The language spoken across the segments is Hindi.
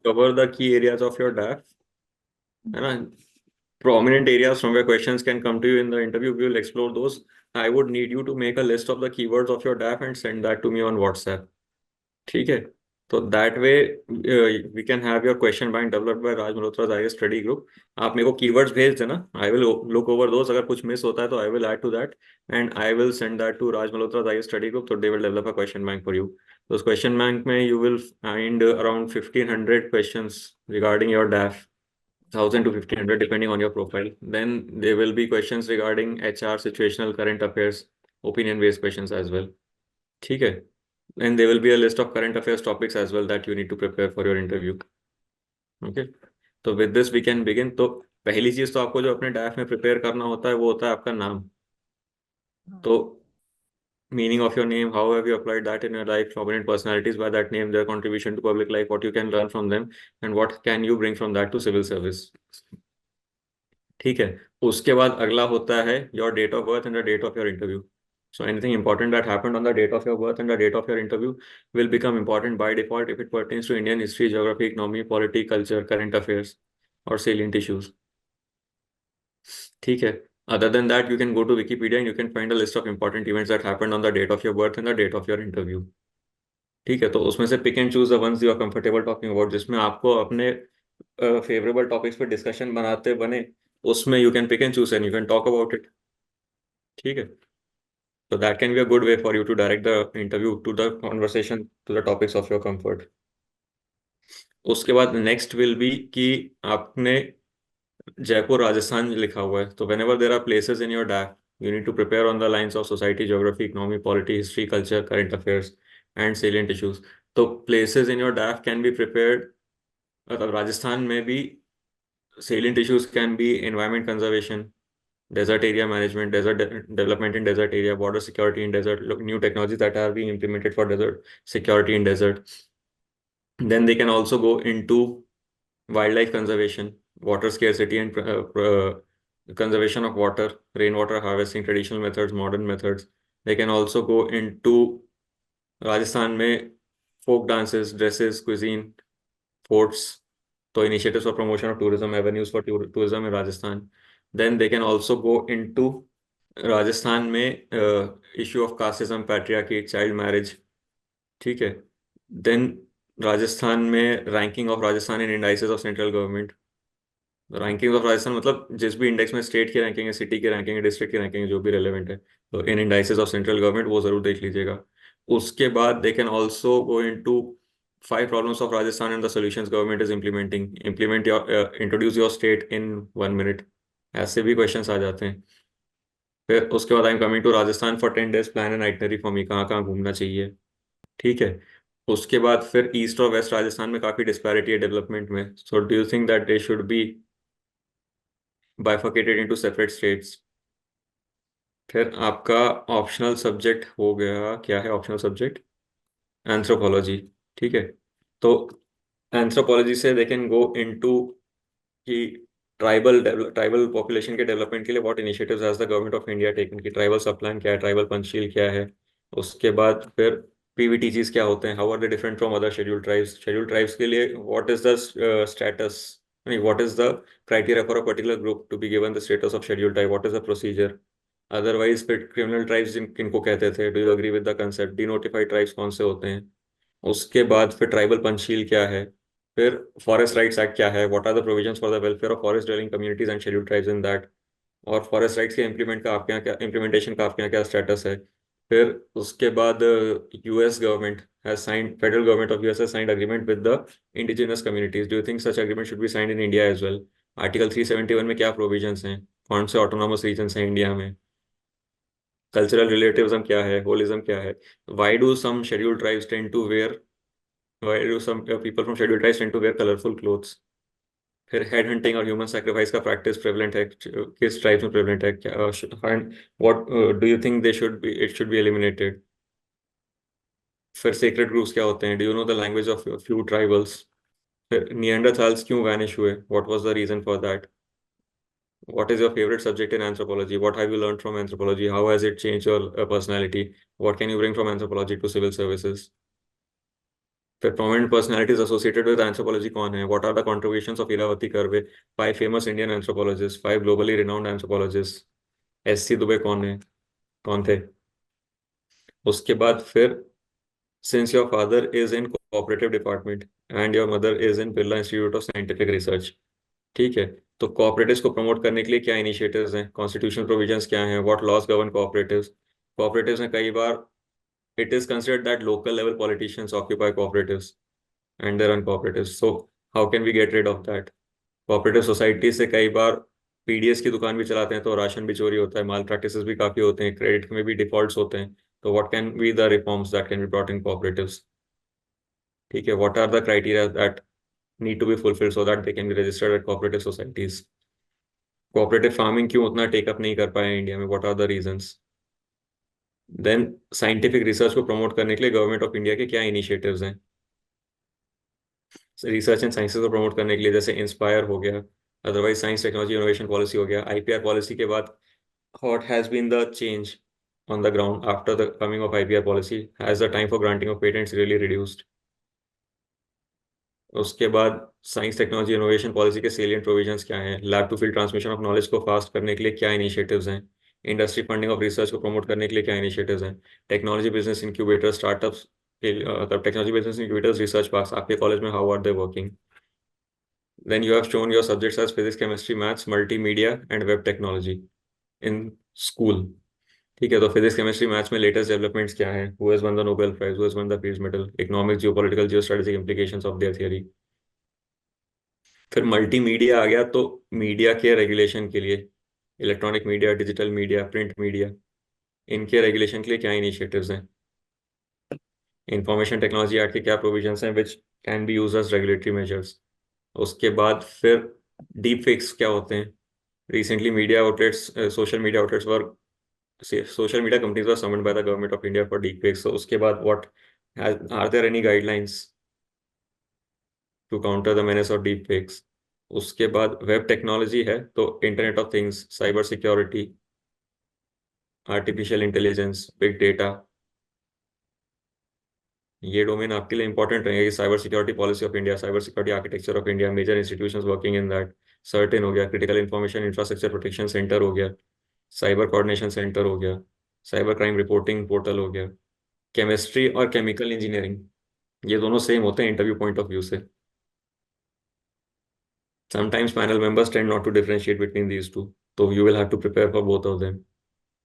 cover the key areas of your DAF, है ना? Prominent areas from where questions can come to you in the interview. We will explore those. I would need you to make a list of the keywords of your DAF and send that to me on WhatsApp. ठीक है? तो that way we can have your question bank developed by Raj Malhotra's IAS study group. आप मेरे को keywords भेज देना. I will look over those. अगर कुछ miss होता है तो I will add to that and I will send that to Raj Malhotra's IAS study group. So they will develop a question bank for you. Those question bank में you will find around 1500 questions regarding your DAF. 1000 to 1500 depending on your profile. Then there will be questions regarding HR, situational, current affairs, opinion based questions as well. ठीक है? And there will be a list of current affairs topics as well that you need to prepare for your interview. Okay? तो with this we can begin. तो पहली चीज तो आपको जो अपने डैफ में प्रिपेयर करना होता है वो होता है आपका नाम. तो meaning of your name, how have you applied that in your life, prominent personalities by that name, their contribution to public life, what you can learn from them, and what can you bring from that to civil service. ठीक है. उसके बाद अगला होता है your date of birth and the date of your interview. So anything important that happened on the date of your birth and the date of your interview will become important by default if it pertains to Indian history, geography, economy, polity, culture, current affairs, or salient issues. ठीक है. Other than that, you can go to Wikipedia and you can find a list of important events that happened on the date of your birth and the date of your interview. ठीक है. तो उसमें से pick and choose the ones you are comfortable talking about, जिसमें आपको अपने फेवरेबल टॉपिक्स पे डिस्कशन बनाते बने, उसमें you can pick and choose and you can talk about it. ठीक है. So that can be a good way for you to direct the interview to the conversation to the topics of your comfort. उसके बाद next will be कि आपने जयपुर राजस्थान लिखा हुआ है, तो whenever there are places in your DAF, you need to prepare on the lines of society, geography, economy, polity, history, culture, current affairs, and salient issues. तो places in your DAF can be prepared. मतलब राजस्थान में भी salient issues can be environment conservation, desert area management, development in desert area, border security in desert, new technologies that are being implemented for desert security in desert. Then they can also go into wildlife conservation, water scarcity and conservation of water, rainwater harvesting, traditional methods, modern methods. They can also go into Rajasthan में folk dances, dresses, cuisine, forts, so initiatives for promotion of tourism, avenues for tourism in Rajasthan. Then they can also go into Rajasthan में issue of casteism, patriarchy, child marriage. ठीक है. Then राजस्थान में ranking of Rajasthan in indices of central government. Ranking of Rajasthan मतलब जिस भी इंडेक्स में स्टेट की रैंकिंग है, सिटी की रैंकिंग है, डिस्ट्रिक्ट की रैंकिंग है, जो भी रेलेवेंट है, तो in indices of central government वो जरूर देख लीजिएगा. उसके बाद they can also go into 5 problems of Rajasthan and the solutions government is implement your introduce your state in 1 minute. ऐसे भी क्वेश्चंस आ जाते हैं. फिर उसके बाद I am coming to Rajasthan for 10 days plan and itinerary for me, कहाँ कहाँ घूमना चाहिए. ठीक है. उसके बाद फिर ईस्ट और वेस्ट राजस्थान में काफ़ी डिस्पैरिटी है डेवलपमेंट में. So do you think that they should B bifurcated into separate states. फिर आपका ऑप्शनल सब्जेक्ट हो गया, क्या है ऑप्शनल सब्जेक्ट? एंथ्रोपोलॉजी. ठीक है. तो एंथ्रोपोलॉजी से दे कैन गो इनटू कि ट्राइबल पॉपुलेशन के डेवलपमेंट के लिए what initiatives has the government of India taken, कि ट्राइबल सब प्लान क्या है, ट्राइबल पंचशील क्या है. उसके बाद फिर पीवीटीजीज क्या होते हैं, how are they different from other scheduled tribes के लिए what is the status, what is the criteria for a particular group to be given the status of scheduled tribe, what is the procedure. Otherwise फिर criminal tribes किनको कहते थे, do you agree with the concept, denotified tribes कौन से होते हैं. उसके बाद फिर ट्राइबल पंचशील क्या है, फिर फॉरेस्ट राइट्स एक्ट क्या है, what are the provisions for the welfare of forest dwelling communities and scheduled tribes in that, और फॉरेस्ट राइट्स के इम्प्लीमेंटेशन का आपके यहाँ क्या स्टेटस है. फिर उसके बाद US government has signed, federal government of US has signed agreement with the indigenous communities. Do you think such agreement should be signed in India as well? Article 371 में क्या प्रोविजंस हैं, कौन से ऑटोनॉमस रीजन्स हैं इंडिया में, कल्चरल रिलेटिविज्म क्या है, होलिज्म क्या है, why do some scheduled tribes tend to wear, why do some people from scheduled tribes tend to wear colorful clothes. फिर हेड हंटिंग और ह्यूमन सैक्रिफाइस का प्रैक्टिस प्रेवलेंट है, किस ट्राइब्स में प्रेवलेंट है क्या, and what do you think they should be, it should be eliminated. फिर सेक्रेट ग्रुप्स क्या होते हैं, do you know the language of few tribals. फिर निएंडरथाल्स क्यों वैनिश हुए, what was the reason for that. What is your favorite subject in anthropology, what have you learned from anthropology, how has it changed your personality, what can you bring from anthropology to civil services. फिर prominent personalities associated with anthropology कौन है, what are the contributions of Irawati Karve, 5 famous Indian anthropologist, 5 globally renowned anthropologist. S C Dube कौन है, कौन थे। उसके बाद फिर since your father is in cooperative department and your mother is in Birla institute of scientific research. ठीक है, तो कोऑपरेटिव्स को प्रमोट करने के लिए क्या इनिशिएटिव्स हैं, कॉन्स्टिट्यूशनल प्रोविजंस क्या हैं, what laws govern cooperatives. Cooperatives में कई बार it is considered that local level politicians occupy cooperatives and they run cooperatives. So how can we get rid of that? Cooperative society से कई बार पीडीएस की दुकान भी चलाते हैं तो राशन भी चोरी होता है, माल प्रैक्टिसेस भी काफी होते हैं, क्रेडिट में भी डिफॉल्ट्स होते हैं। तो what can be the reforms that can be brought in cooperatives. ठीक है, what are the criteria that need to be fulfilled so that they can be registered at cooperative societies. Cooperative farming क्यों उतना टेकअप नहीं कर पाया इंडिया में, what are the reasons. Then scientific research को प्रमोट करने के लिए गवर्नमेंट ऑफ इंडिया के क्या इनिशिएटिव्स हैं, रिसर्च एंड साइंसेज को प्रमोट करने के लिए, जैसे इंस्पायर हो गया, otherwise science technology innovation policy हो गया, आईपीआर पॉलिसी के बाद what has been the change on the ground after the coming of IPR policy, has the time for granting of patents really reduced. उसके बाद साइंस टेक्नोलॉजी इनोवेशन पॉलिसी के सेलिएंट प्रोविजंस क्या हैं, lab to field transmission of knowledge को फास्ट करने के लिए क्या इनिशिएटिव्स हैं, इंडस्ट्री फंडिंग ऑफ रिसर्च को प्रमोट करने के लिए क्या इनिशिएटिव्स हैं, technology business incubator startups, technology business incubators research parks आपके कॉलेज में how are they working. Then you have shown your subjects as physics, chemistry, maths, multimedia and web technology in school. ठीक है, तो फिजिक्स केमिस्ट्री मैथ्स में लेटेस्ट डेवलपमेंट्स क्या है, who has won the Nobel prize, who has won the peace medal, economics, geopolitical, geostrategic implications of their theory. फिर मल्टीमीडिया आ गया, तो मीडिया के रेगुलेशन के लिए, electronic media, digital media, print media, इनके रेगुलेशन के लिए क्या इनिशिएटिव्स हैं, इंफॉर्मेशन टेक्नोलॉजी एक्ट के क्या प्रोविजंस हैं which can be use as regulatory measures. उसके बाद फिर डीप फेक्स क्या होते हैं, recently media outlets, social media outlets were, social media companies were summoned by the government of India for deepfakes. So उसके बाद are there any guidelines to counter the menace of deepfakes? उसके बाद वेब टेक्नोलॉजी है तो internet of things, cyber security, artificial intelligence, big data, ये डोमेन आपके लिए इंपॉर्टेंट रहेंगे। Cyber security policy of India, cyber security architecture of India, major institutions working in that, CERTIn हो गया, critical information infrastructure protection centre हो गया, साइबर कोऑर्डिनेशन सेंटर हो गया, साइबर क्राइम रिपोर्टिंग पोर्टल हो गया। केमिस्ट्री और केमिकल इंजीनियरिंग ये दोनों सेम होते हैं इंटरव्यू पॉइंट ऑफ व्यू से। Sometimes panel members tend not to differentiate between these two, तो you will have to prepare for both of them.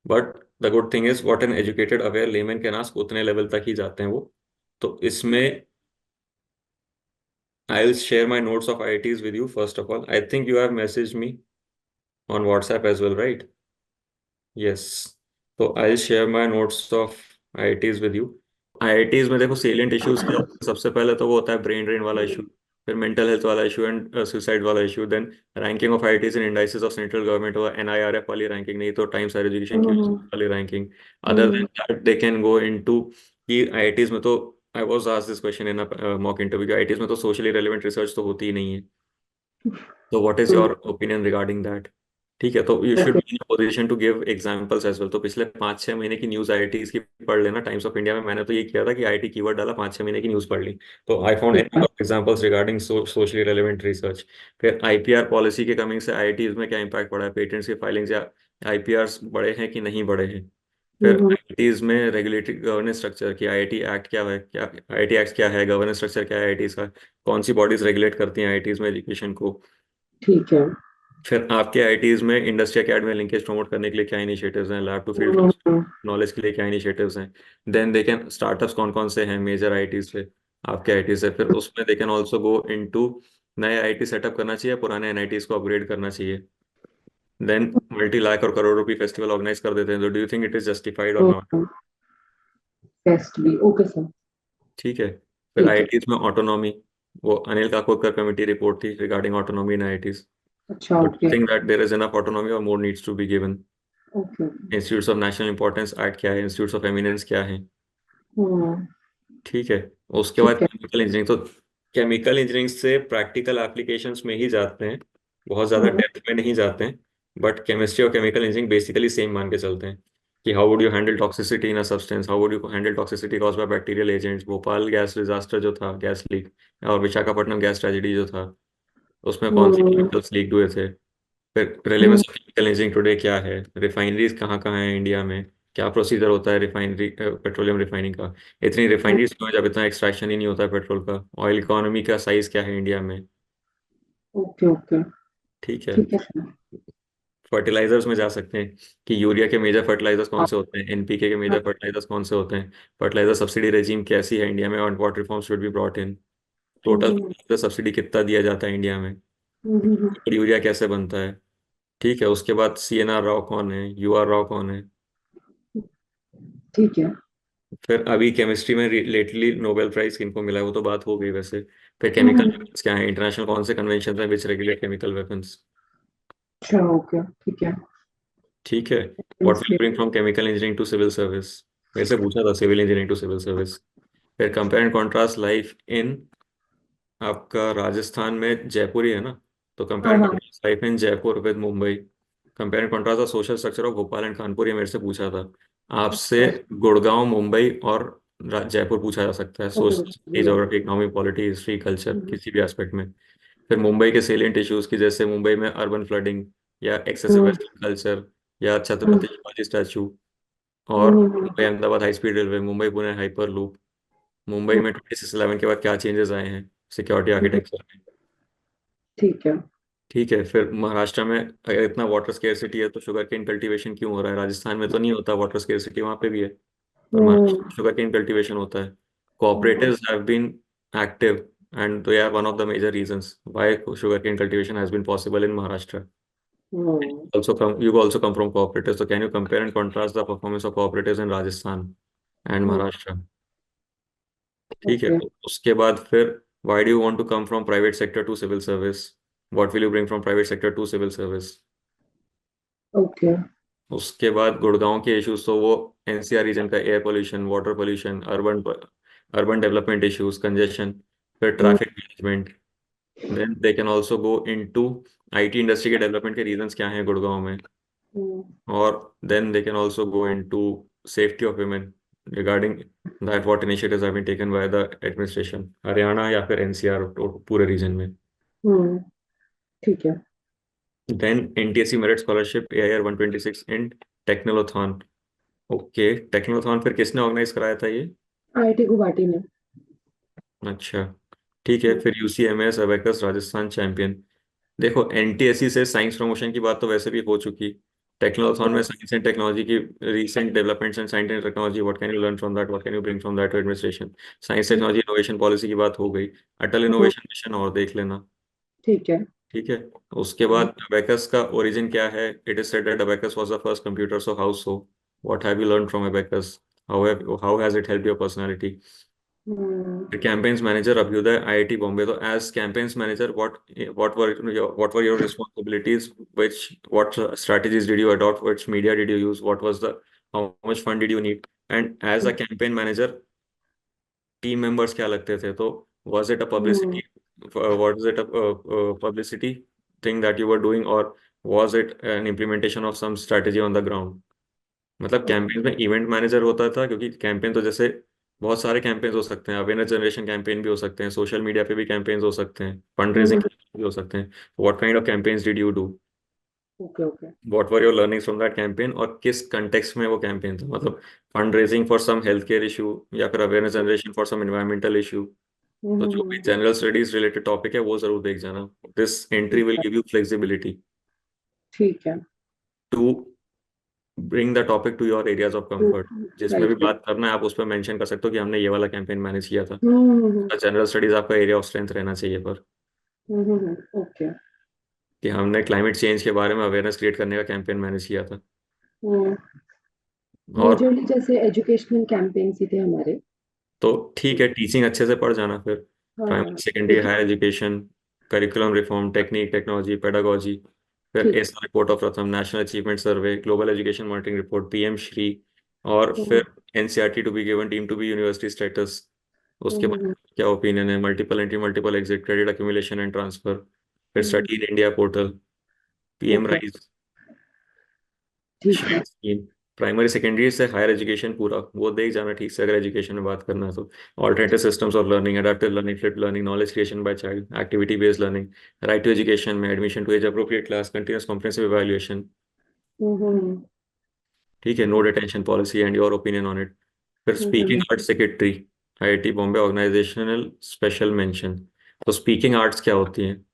But the good thing is what an educated aware layman can ask, उतने लेवल तक ही जाते हैं वो। तो इसमें I will share my notes of IITs with you. First of all I think you have message me on WhatsApp as well, right? Yes, तो I will share my notes of IITs with you. IITs में देखो सेलिएंट इश्यूज क्या होते हैं, सबसे पहले तो वो होता है ब्रेन ड्रेन वाला इशू, फिर मेंटल हेल्थ वाला इशू एंड सुसाइड वाला issue, then ranking of IITs in indices of central government, वो NIRF वाली रैंकिंग, नहीं तो टाइम्स हायर एजुकेशन की हम्म। वाली ranking. Other than hmm. That they can go into कि आईआईटीज में तो, I was asked this question in a mock interview, IITs में तो सोशली रेलेवेंट रिसर्च तो होती ही नहीं है। तो what is your opinion regarding that. ठीक है, तो you should okay. Be in position to give examples as well. तो पिछले 5-6 महीने की न्यूज आईआईटीज की पढ़ लेना, टाइम्स ऑफ इंडिया में मैंने तो ये किया था कि आईआईटी कीवर्ड डाला, 5-6 महीने की न्यूज पढ़ ली। तो आई फाउंड ठीक है। Examples regarding socially relevant research. फिर आईपीआर पॉलिसी के कमिंग से आईआईटीज में क्या इम्पैक्ट पड़ा है, पेटेंट्स की फाइलिंग्स या आईपीआर बढ़े हैं कि नहीं बढ़े हैं। फिर हम्म। आईआईटीज में रेगुलेटरी गवर्नेंस स्ट्रक्चर की, आईआईटी एक्ट क्या है, क्या आईआईटी एक्ट क्या है, गवर्नेंस स्ट्रक्चर क्या है आईआईटीज का, कौन सी बॉडीज रेगुलेट करती हैं आईआईटीज में एजुकेशन को। ठीक है। फिर आपके आईआईटीज में इंडस्ट्री अकेडमी लिंकेज प्रमोट करने के लिए क्या इनिशिएटिव्स हैं, lab to field hmm. Knowledge के लिए क्या इनिशिएटिव्स हैं। देन दे कैन, स्टार्टअप्स कौन कौन से हैं मेजर आईआईटीज से, आपके आईआईटी से, फिर उसमें दे कैन ऑल्सो गो इनटू नए आईआईटी सेटअप करना चाहिए, पुराने एनआईटीज को अपग्रेड करना चाहिए। देन multi-lakh और करोड़ रुपए फेस्टिवल ऑर्गेनाइज कर देते हैं, तो do you think it is justified और नॉट। टेस्ट भी ओके सर। ठीक है, फिर ठीक है। आईआईटीज में ऑटोनॉमी, वो अनिल काकोडकर कमेटी रिपोर्ट थी रिगार्डिंग ऑटोनॉमी इन आईआईटीज। अच्छा तो do okay. You think that there is enough autonomy और more needs to be given. Okay. Institutes of national importance act क्या है, इंस्टीट्यूट्स ऑफ एमिनेंस क्या है। हम्म। ठीक है, उसके बाद ठीक है। केमिकल इंजीनियरिंग, तो केमिकल इंजीनियरिंग से प्रैक्टिकल एप्लीकेशंस में ही जाते हैं, बहुत ज़्यादा हम्म। डेप्थ में नहीं जाते हैं। बट केमिस्ट्री और केमिकल इंजीनियरिंग बेसिकली सेम मान के चलते हैं। कि how would you handle toxicity in a substance, how would you handle toxicity cause by bacterial agents, Bhopal gas disaster जो था, गैस लीक, और विशाखापट्टनम गैस ट्रेजेडी जो था, उसमें कौन से हम्म केमिकल्स लीक हुए थे। फिर relevance hmm of chemical engineering today क्या है, रिफाइनरीज कहाँ कहाँ हैं इंडिया में, क्या प्रोसीजर होता है रिफाइनरी पेट्रोलियम रिफाइनिंग का, इतनी रिफाइनरीज क्यों है जब इतना एक्सट्रैक्शन ही नहीं होता है पेट्रोल का, ऑयल इकोनॉमी का साइज क्या है इंडिया में। Okay okay. ठीक है। ठीक है सर। फर्टिलाइजर्स में जा सकते हैं कि यूरिया के मेजर फर्टिलाइजर्स कौन हाँ से होते हैं, एनपीके के हाँ। मेजर फर्टिलाइजर्स कौन से होते हैं, फर्टिलाइजर सब्सिडी रेजिम कैसी है इंडिया में, और what reforms should be brought in, total hmm fertilizer subsidy कितना दिया जाता है इंडिया में, हम्म। यूरिया कैसे बनता है। ठीक है, उसके बाद सीएनआर राव कौन है, यूआर राव कौन है। ठीक है। फिर अभी केमिस्ट्री में लेटली नोबेल प्राइज किनको मिला है वो तो बात हो गई वैसे। फिर केमिकल हम्म। वेपन्स क्या है, इंटरनेशनल कौन से कन्वेंशन है विच रेगुलेट केमिकल वेपन्स। अच्छा ओके ठीक है। ठीक है। What will bring from chemical engineering to civil service, मेरे से पूछा था civil engineering to civil service. फिर compare and contrast life in, आपका राजस्थान में जयपुर ही है ना, तो कंपेयर हाँ एंड हाँ। Contrast life in Jaipur with Mumbai, compare and contrast the social structure of Bhopal and Kanpur, ये मेरे से पूछा था। आपसे अच्छा। गुड़गांव, मुंबई और जयपुर पूछा जा सकता है, okay social okay. Geography, economy, polity, history, culture, किसी भी एस्पेक्ट में। फिर मुंबई के सेलिएंट इश्यूज की, जैसे मुंबई में अर्बन फ्लडिंग, या एक्सेसिव हम्म वेस्टर्न कल्चर, या हम्म छत्रपति शिवाजी स्टैचू, और hmm. Mumbai Ahmedabad high speed railway, Mumbai Pune hyperloop, Mumbai में 26/11 के बाद क्या चेंजेस आए हैं सिक्योरिटी हम्म, आर्किटेक्चर में। ठीक है। ठीक है। फिर महाराष्ट्र में अगर इतना वाटर स्केर्सिटी है तो शुगर केन कल्टीवेशन क्यों हो रहा है, राजस्थान में तो नहीं होता वाटर स्केर्सिटी, वहाँ पे भी है, पर हम्म महाराष्ट्र में शुगर केन कल्टीवेशन होता है। हम्म cooperatives have been active and they are one of the major reasons why sugarcane cultivation has been possible in Maharashtra. Hmm, You also come from cooperatives, so can you compare and contrast the performance of cooperatives in Rajasthan and hmm, Maharashtra? ठीक है। ओके तो उसके बाद फिर why do you want to come from private sector to civil service, what will you bring from private sector to civil service। Okay. उसके बाद गुड़गांव के इश्यूज, तो वो एनसीआर रीजन का air pollution, water pollution, urban urban development issues, congestion, फिर hmm traffic management. Then they can also go into IT industry के डेवलपमेंट के रीजंस क्या हैं गुड़गांव में, हम्म, और then they can also go into safety of women regarding that what initiatives have been taken by the administration Haryana या फिर एनसीआर पूरे रीजन में। हम्म, ठीक है। Then NTSC merit scholarship AIR 126 in technothon. Okay, technothon फिर किसने ऑर्गेनाइज कराया था ये। आईआईटी गुवाहाटी में। अच्छा। ठीक है। फिर यूसीएमएस अबेकस राजस्थान चैंपियन। देखो एनटीएससी से साइंस प्रमोशन की बात तो वैसे भी हो चुकी, टेक्नोथॉन में साइंस एंड टेक्नोलॉजी की recent developments and science and technology, what can you learn from that, what can you bring from that to administration, science technology innovation policy की बात हो गई, अटल हम्म, इनोवेशन मिशन और देख लेना। ठीक है। ठीक है। उसके बाद अबेकस का ओरिजिन क्या है, it is said that abacus was the first computer, so how so, what have you learn from abacus, how has it help your personality. Hmm The campaigns manager Abhyuday IIT Bombay. So as campaigns manager, what were your responsibilities? What strategies did you adopt? Which media did you use? What was the how much fund did you need? And as a campaign manager, team members क्या लगते थे? तो was it a hmm, publicity? Was it a publicity thing that you were doing, or was it an implementation of some strategy on the ground? मतलब कैंपेन में इवेंट मैनेजर होता था, क्योंकि कैंपेन तो जैसे बहुत सारे कैंपेन्स हो सकते हैं, अवेयरनेस जनरेशन कैंपेन भी हो सकते हैं, सोशल मीडिया पे भी कैंपेन्स हो सकते हैं, फंड रेजिंग हम्म, भी हो सकते हैं। What kind of campaigns did you do, okay okay. What were your learnings from that campaign, और किस कंटेक्स्ट में वो कैंपेन था, मतलब fund raising for some health care issue, या फिर awareness generation for some environmental issue. तो जो भी hmm, general studies related topic है वो जरूर देख जाना, दिस एंट्री ठीक विल है। गिव यू फ्लेक्सिबिलिटी ठीक है। To bring the topic to your areas of comfort. जिसमें भी राइट। बात करना है आप उस पर मेंशन कर सकते हो कि हमने ये वाला कैंपेन मैनेज किया था। हम्म। जनरल स्टडीज आपका एरिया ऑफ स्ट्रेंथ रहना चाहिए, पर ओके। कि हमने क्लाइमेट चेंज के बारे में अवेयरनेस क्रिएट करने का कैंपेन मैनेज किया था। और मेजरली जैसे एजुकेशनल कैंपेन्स ही थे हमारे। तो ठीक है, टीचिंग अच्छे से पढ़ जाना फिर, हाँ primary secondary edu higher education, curriculum reform, technique technology pedagogy, फिर ठीक। ASER report of Pratham, national achievement survey, global education monitoring report, PM Shri, और हम्म, फिर NCERT to be given deem to be university status. उसके बाद हम्म, क्या ओपिनियन है, multiple entry multiple exit, credit accumulation and transfer, फिर hmm, study in India portal, PM okay rise ठीक है। स्कीम, प्राइमरी सेकेंडरी से हायर एजुकेशन पूरा वो देख जाना ठीक से, अगर एजुकेशन में बात करना है तो। Alternative systems of learning, adaptive learning, flip learning, knowledge creation by child, activity based learning, right to education में, admission to age appropriate class, continuous comprehensive evaluation. Hmm ठीक है, no detention policy and your opinion on it. फिर speaking hmm art secretary, IIT Bombay, organizational special mention. तो स्पीकिंग आर्ट्स क्या होती हैं?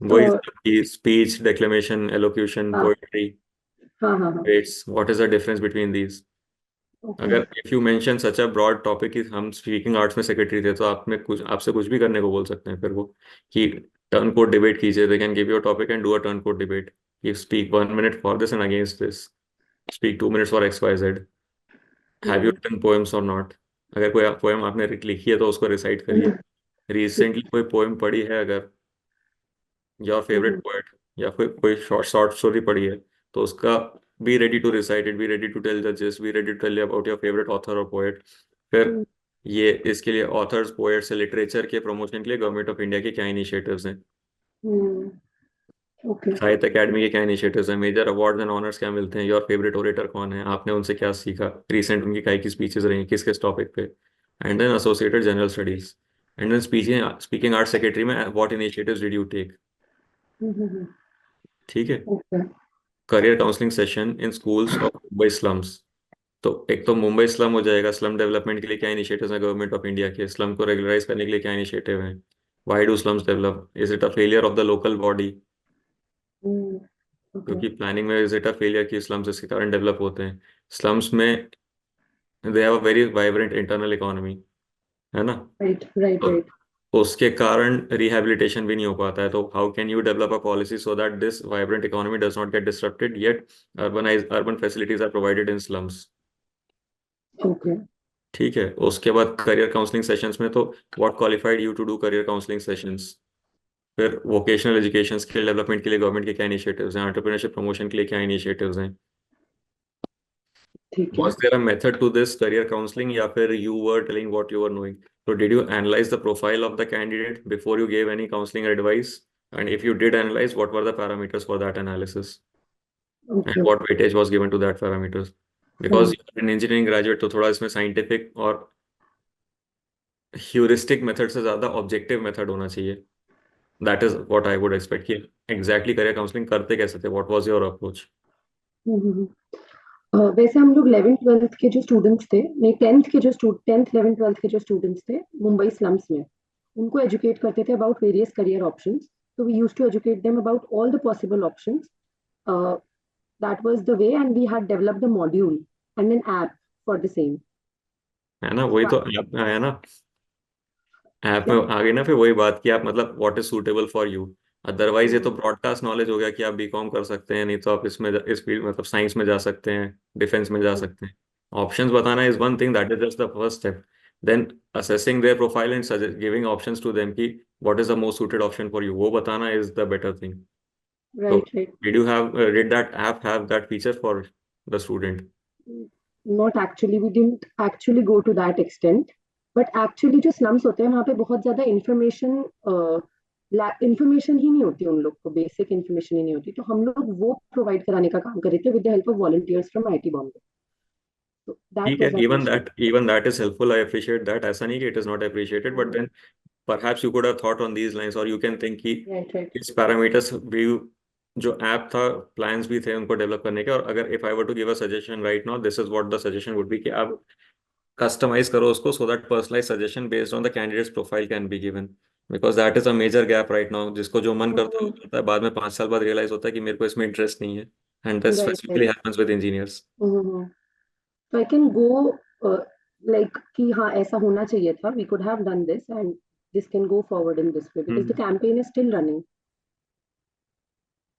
वही स्पीच, डिक्लेमेशन, एलोक्यूशन, हाँ पोएट्री, हाँ हाँ हाँ। Debates. What is the difference between these? Okay. अगर if you mention such a broad topic कि हम स्पीकिंग आर्ट्स में सेक्रेटरी थे, तो आप में कुछ, आपसे कुछ भी करने को बोल सकते हैं फिर वो, कि टर्न कोड डिबेट कीजिए। They can give you a topic and do a turncoat debate. You speak 1 minute for this and against this, speak 2 minutes for X Y Z, have you hmm written poems or not. अगर कोई पोएम आपने लिखी है तो उसको रिसाइट करिए। ठीक। रिसेंटली कोई पोएम पढ़ी है अगर, योर फेवरेट हम्म पोएट, या फिर कोई शॉर्ट शॉर्ट स्टोरी पढ़ी है, तो उसका be ready to recite it, be ready to tell the gist, be ready to tell about your favourite author or poet. फिर हम्म ये इसके लिए ऑथर्स पोएट्स से लिटरेचर के प्रमोशन के लिए गवर्नमेंट ऑफ इंडिया के क्या इनिशिएटिव्स हैं, हम्म, ओके। साहित्य अकेडमी के क्या इनिशिएटिव्स हैं, मेजर अवार्ड्स एंड ऑनर्स क्या मिलते हैं, योर फेवरेट ओरेटर कौन है, आपने उनसे क्या सीखा, रिसेंट उनकी काय की स्पीचेस रही किस किस टॉपिक पे। And then associated general studies. And then speeching speaking art secretary में what initiatives did you take. Hmm, ठीक है। Okay. Career counselling session in schools of Mumbai slums. तो एक तो मुंबई स्लम हो जाएगा, स्लम डेवलपमेंट के लिए क्या इनिशिएटिव्स हैं गवर्नमेंट ऑफ इंडिया के, स्लम को रेगुलराइज करने के लिए क्या इनिशिएटिव हैं, why do slums develop, is it a failure of the local body, okay. क्योंकि प्लानिंग में इज इट अ फेलियर कि स्लम्स इसके कारण डेवलप होते हैं। स्लम्स में they have a very vibrant internal economy, है ना। राइट राइट तो राइट। उसके कारण रिहैबिलिटेशन भी नहीं हो पाता है। तो how can you develop a policy so that this vibrant economy does not get disrupted yet urban facilities are provided in slums. Okay. ठीक है, उसके बाद करियर काउंसलिंग सेशंस में तो what qualified you to do career counselling sessions. फिर वोकेशनल एजुकेशन स्किल डेवलपमेंट के लिए गवर्नमेंट के क्या इनिशिएटिव्स हैं, एंटरप्रेन्योरशिप प्रमोशन के लिए क्या इनिशिएटिव्स हैं। ठीक है। Was there a method to this career counseling, या फिर you were telling what you were knowing? So did you analyze the profile of the candidate before you gave any counseling advice? And if you did analyze, what were the parameters for that analysis? And okay. what weightage was given to that parameters? Because हाँ। you're an engineering graduate, तो थोड़ा इसमें साइंटिफिक और ह्यूरिस्टिक मेथड से ज़्यादा ऑब्जेक्टिव मेथड होना चाहिए। That is what I would expect कि एग्जैक्टली करियर काउंसलिंग करते कैसे थे, व्हाट वाज योर अप्रोच। हम्म। वैसे हम लोग 11th 12th के जो स्टूडेंट्स थे, नहीं 10th के जो 10th 11th 12th के जो स्टूडेंट्स थे मुंबई स्लम्स में, उनको एजुकेट करते थे अबाउट वेरियस करियर ऑप्शंस। तो we use to educate them about all the possible options. That was the way and we had developed the module and an app for the same. है ना, वही तो ऐप में आया ना। ऐप क्या? में आ गई ना फिर वही बात कि आप मतलब what is suitable for you. Otherwise ये तो हम्म, ब्रॉडकास्ट नॉलेज हो गया कि आप बीकॉम कर सकते हैं, नहीं तो आप इसमें इस फील्ड मतलब साइंस में जा सकते हैं, डिफेंस में जा सकते हैं। ऑप्शंस बताना is one thing, that is just the first step. Then assessing their profile and giving options to them कि what is the most suited option for you, वो बताना इज द बेटर थिंग। तो right right. Did that app have that feature for the student? Not actually, we didn't actually go to that extent. But actually जो स्लम्स होते हैं वहाँ पे बहुत ज्यादा इंफॉर्मेशन ही नहीं होती, उन लोग को बेसिक इंफॉर्मेशन ही नहीं होती, तो हम लोग वो प्रोवाइड कराने का काम कर रहे थे with the help of volunteers from IT Bombay. तो दैट ठीक है, was our mission. Even that is helpful, I appreciate that, ऐसा नहीं कि it is not appreciated, but then perhaps you could have thought on these lines, or you can think कि राइट राइट। इस पैरामीटर्स भी, जो ऐप था, प्लान्स भी थे उनको डेवलप करने के। और अगर if I were to give a suggestion right now, this is what the suggestion would be कि आप कस्टमाइज करो उसको so that personalize suggestion based on the candidates profile can be given. Because that is a major gap right now, जिसको जो मन करता है वो करता है, बाद में 5 साल बाद रियलाइज होता है कि मेरे को इसमें इंटरेस्ट नहीं है। And that right specifically right. Happens with engineers. तो आई कैन गो लाइक कि हाँ ऐसा होना चाहिए था, we could have done this and this can go forward in this way because the campaign is still running.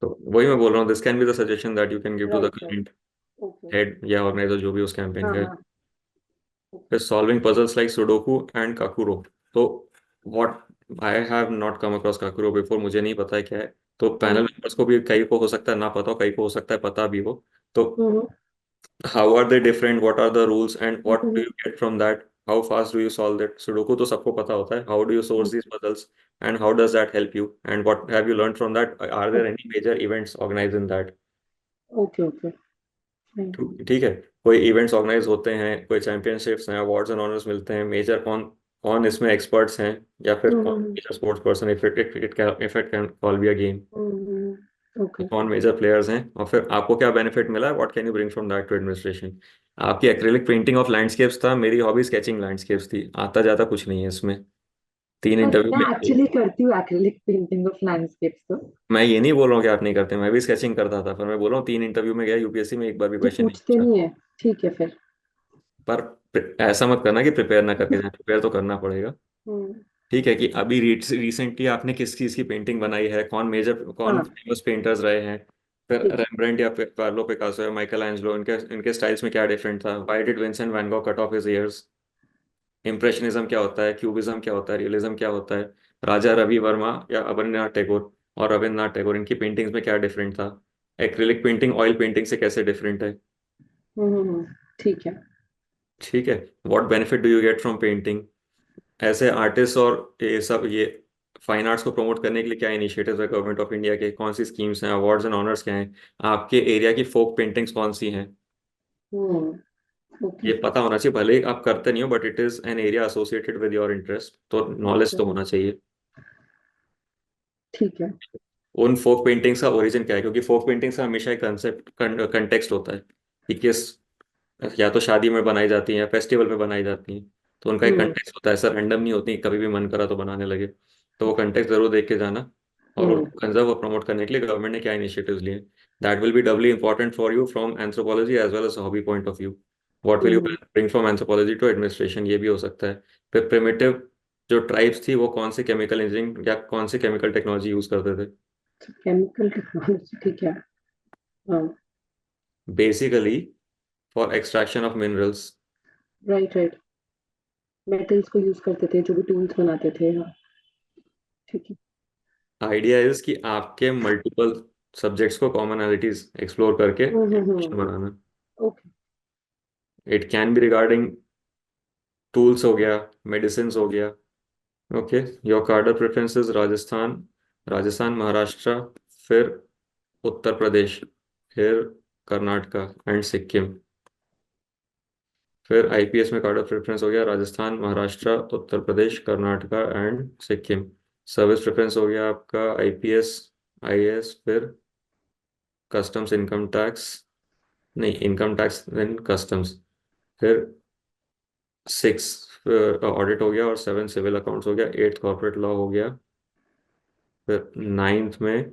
तो वही मैं बोल रहा हूँ, this can be the suggestion that you can give to the right right. Current okay. Head या ऑर्गेनाइजर जो भी उस कैंपेन हाँ का है। हाँ। is solving puzzles like Sudoku and Kakuro. तो what I have not come across Kakuro before, मुझे नहीं पता है क्या है। तो पैनल मेंबर्स को भी कई को हो सकता है ना पता हो, कई को हो सकता है पता भी हो। तो how are they different, what are the rules and what do you get from that, how fast do you solve that? Sudoku तो सबको पता होता है, how do you source these puzzles and how does that help you and what have you learned from that, are there any major events organized in that? Okay okay. Right. ठीक है। कोई इवेंट्स ऑर्गेनाइज होते हैं, कोई चैंपियनशिप्स हैं, अवार्ड्स एंड ऑनर्स मिलते हैं, मेजर कौन कौन इसमें एक्सपर्ट्स हैं, या फिर कौन major sports person, if it can call be a game, okay. कौन मेजर प्लेयर्स हैं, और फिर आपको क्या बेनिफिट मिला है, what can you bring from that to administration. आपकी एक्रेलिक पेंटिंग ऑफ लैंडस्केप्स था, मेरी हॉबी स्केचिंग लैंडस्केप्स थी, आता जाता कुछ नहीं है इसमें। तीन हाँ, इंटरव्यू मैं में एक्चुअली करती हूँ एक्रिलिक पेंटिंग ऑफ लैंडस्केप्स तो। मैं ये नहीं बोल रहा हूँ कि आप नहीं करते, मैं भी स्केचिंग करता था, पर मैं बोल रहा हूँ 3 इंटरव्यू में गया यूपीएससी में, एक बार भी जो क्वेश्चन नहीं पूछते पूछा। नहीं है। ठीक है फिर। पर ऐसा मत करना कि प्रिपेयर ना करके जाए, प्रिपेयर तो करना पड़ेगा। हम्म। ठीक है, कि अभी रिसेंटली आपने किस चीज़ की पेंटिंग बनाई है, कौन हाँ। फेमस पेंटर्स रहे हैं, फिर ठीक है। रेम्ब्रांड या पाब्लो पिकासो या माइकल एंजलो, इनके इनके स्टाइल्स में क्या डिफरेंट था, why did Vincent van Gogh cut off his ears, impressionism क्या होता है, क्यूबिज्म क्या होता है, रियलिज्म क्या होता है, राजा रवि वर्मा या अवनींद्रनाथ टैगोर और रविन्द्रनाथ टैगोर, इनकी पेंटिंग्स में क्या डिफरेंट था, एक्रिलिक पेंटिंग ऑयल पेंटिंग से कैसे डिफरेंट है। ठीक है। ठीक है। What benefit do you get from painting, ऐसे आर्टिस्ट और ये सब, ये फाइन आर्ट्स को प्रमोट करने के लिए क्या इनिशिएटिव्स है गवर्नमेंट ऑफ इंडिया के, कौन सी स्कीम्स हैं, अवार्ड्स एंड ऑनर्स क्या हैं, आपके एरिया की फोक पेंटिंग्स कौन सी हैं, ओके। ये पता होना चाहिए, भले ही आप करते नहीं हो, but it is an area associated with your interest, तो नॉलेज ओके। तो होना चाहिए। ठीक है। उन फोक पेंटिंग्स का ओरिजिन क्या है, क्योंकि फोक पेंटिंग्स का हमेशा एक कंसेप्ट कंटेक्स्ट होता है कि किस, या तो शादी में बनाई जाती हैं या फेस्टिवल में बनाई जाती हैं, तो उनका एक हम्म। कंटेक्स्ट होता है, सर रैंडम नहीं होती, कभी भी मन करा तो बनाने लगे। तो वो कंटेक्स्ट जरूर देख के जाना। और हम्म। उनको कंजर्व और प्रमोट करने के लिए गवर्नमेंट ने क्या इनिशिएटिव्स लिए, that will be doubly important for you from anthropology as well as hobby point of view. What will you hmm. Bring from anthropology to administration, ये भी हो सकता है। फिर प्रिमिटिव जो ट्राइब्स थी वो कौन सी केमिकल इंजीनियरिंग या कौन सी केमिकल टेक्नोलॉजी यूज करते थे। केमिकल टेक्नोलॉजी ठीक है। हाँ। Basically for extraction of minerals. Right right. Metals को यूज करते थे जो भी टूल्स बनाते थे। हाँ। ठीक है। आइडिया इज कि आपके मल्टीपल सब्जेक्ट्स को कॉमनैलिटीज एक्सप्लोर करके हम्म। एनिमेशन बनाना। Okay. It can be regarding tools हो गया, मेडिसिन हो गया। Okay. Your cadre preferences Rajasthan, Maharashtra, फिर उत्तर प्रदेश, फिर कर्नाटका एंड सिक्किम। फिर आईपीएस में कार्डर प्रेफरेंस हो गया Rajasthan, Maharashtra, Uttar Pradesh, Karnataka and Sikkim. Service preference हो गया आपका आईपीएस, आईएएस, फिर कस्टम्स, इनकम टैक्स, नहीं इनकम टैक्स देन कस्टम्स, फिर 6 ऑडिट हो गया, और 7 सिविल अकाउंट्स हो गया, 8 कॉर्पोरेट लॉ हो गया, फिर 9th में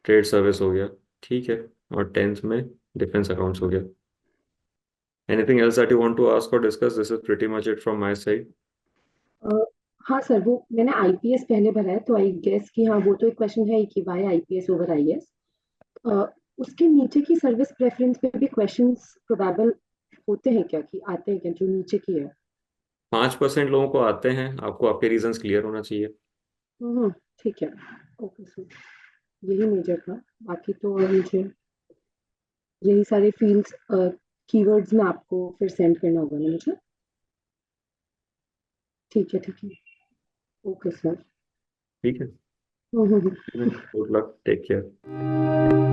ट्रेड सर्विस हो गया। ठीक है। और 10th में डिफेंस अकाउंट्स हो गया। Anything else that you want to ask और discuss, this is pretty much it from my side. हाँ सर, वो मैंने आईपीएस पहले भरा है तो आई गेस कि हाँ वो तो एक क्वेश्चन है ही कि वाई आईपीएस ओवर आईएएस। उसके नीचे की सर्विस प्रेफरेंस पे भी क्वेश्चंस प्रोबेबल होते हैं क्या, कि आते हैं क्या जो नीचे की है? 5% लोगों को आते हैं, आपको आपके रीजंस क्लियर होना चाहिए। हम्म। ठीक है। Okay sir. यही मेजर था। बाकी तो मुझे यही सारे फील्ड्स कीवर्ड्स में आपको फिर सेंड करना होगा ना मुझे? ठीक है ठीक है। Okay sir. ठीक है। Hmm. Good luck, take care.